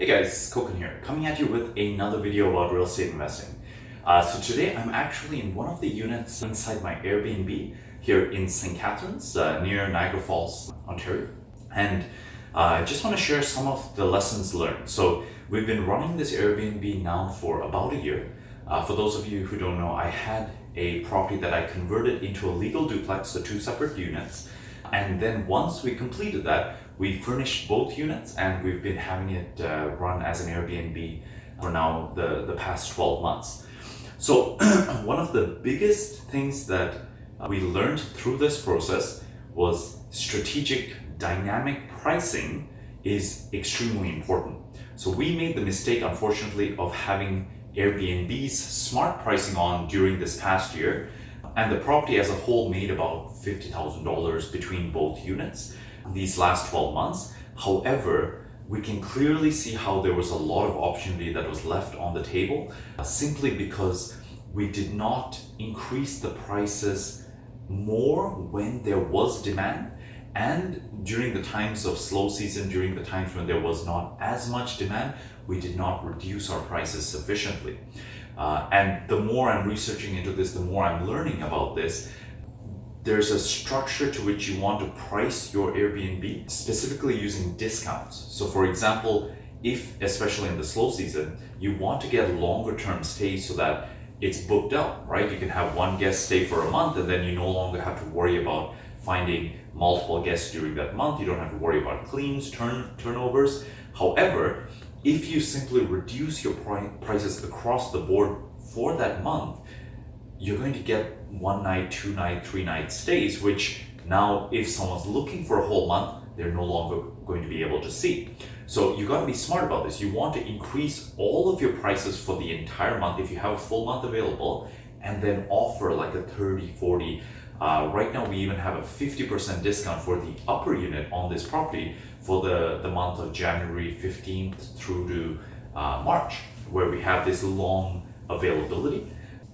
Hey guys, Koukun here, coming at you with another video about real estate investing. So today I'm actually in one of the units inside my Airbnb here in St. Catharines, near Niagara Falls, Ontario. And I just want to share some of the lessons learned. So we've been running this Airbnb now for about a year. For those of you who don't know, I had a property that I converted into a legal duplex, so two separate units. And then once we completed that, we furnished both units and we've been having it run as an Airbnb for now the past 12 months. So one of the biggest things that we learned through this process was strategic dynamic pricing is extremely important. So we made the mistake, unfortunately, of having Airbnb's smart pricing on during this past year, and the property as a whole made about $50,000 between both units these last 12 months. However, we can clearly see how there was a lot of opportunity that was left on the table simply because we did not increase the prices more when there was demand, and during the times of slow season, during the times when there was not as much demand, we did not reduce our prices sufficiently. And the more I'm researching into this, the more I'm learning about this. There's a structure to which you want to price your Airbnb, specifically using discounts. So for example, if, especially in the slow season, you want to get longer term stays so that it's booked out, right? You can have one guest stay for a month and then you no longer have to worry about finding multiple guests during that month. You don't have to worry about cleans, turnovers. However, if you simply reduce your prices across the board for that month, you're going to get 1 night, 2 night, 3 night stays, which now if someone's looking for a whole month, they're no longer going to be able to see. So you got to be smart about this. You want to increase all of your prices for the entire month if you have a full month available, and then offer like a 30, 40. Right now we even have a 50% discount for the upper unit on this property for the month of January 15th through to March, where we have this long availability.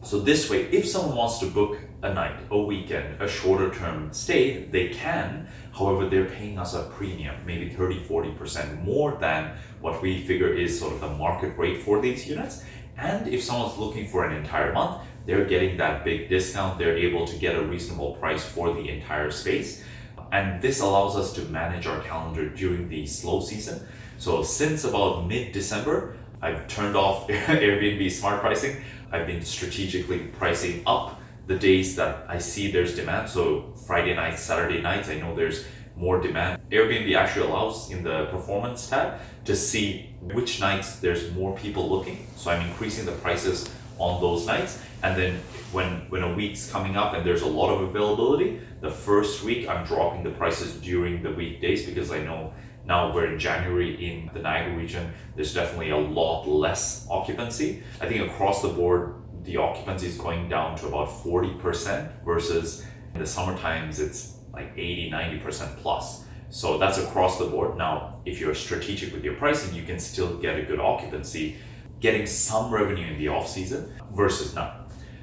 So this way, if someone wants to book a night, a weekend, a shorter term stay, they can. However, they're paying us a premium, maybe 30, 40% more than what we figure is sort of the market rate for these units. And if someone's looking for an entire month, they're getting that big discount. They're able to get a reasonable price for the entire space. And this allows us to manage our calendar during the slow season. So since about mid-December, I've turned off Airbnb smart pricing. I've been strategically pricing up the days that I see there's demand. So Friday nights, Saturday nights, I know there's more demand. Airbnb actually allows in the performance tab to see which nights there's more people looking. So I'm increasing the prices on those nights. And then when a week's coming up and there's a lot of availability, the first week I'm dropping the prices during the weekdays, because I know now we're in January in the Niagara region, there's definitely a lot less occupancy. I think across the board, the occupancy is going down to about 40% versus in the summer times, it's like 80, 90% plus. So that's across the board. Now, if you're strategic with your pricing, you can still get a good occupancy, getting some revenue in the off season versus none.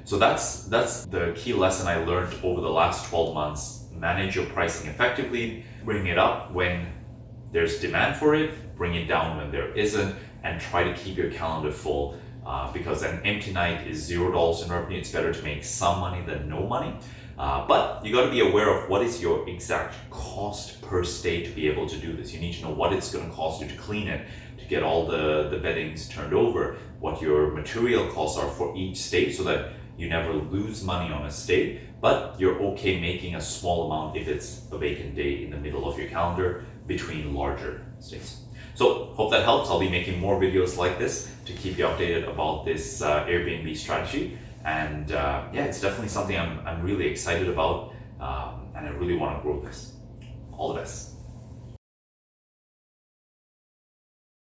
So that's the key lesson I learned over the last 12 months. Manage your pricing effectively, bring it up when there's demand for it, bring it down when there isn't, and try to keep your calendar full because an empty night is $0 in revenue. It's better to make some money than no money. But you got to be aware of what is your exact cost per stay to be able to do this. You need to know what it's going to cost you to clean it, to get all the beddings turned over, what your material costs are for each stay, so that you never lose money on a stay, but you're okay making a small amount if it's a vacant day in the middle of your calendar between larger stays. So hope that helps. I'll be making more videos like this to keep you updated about this Airbnb strategy. And yeah, it's definitely something I'm really excited about, and I really want to grow this. All the best.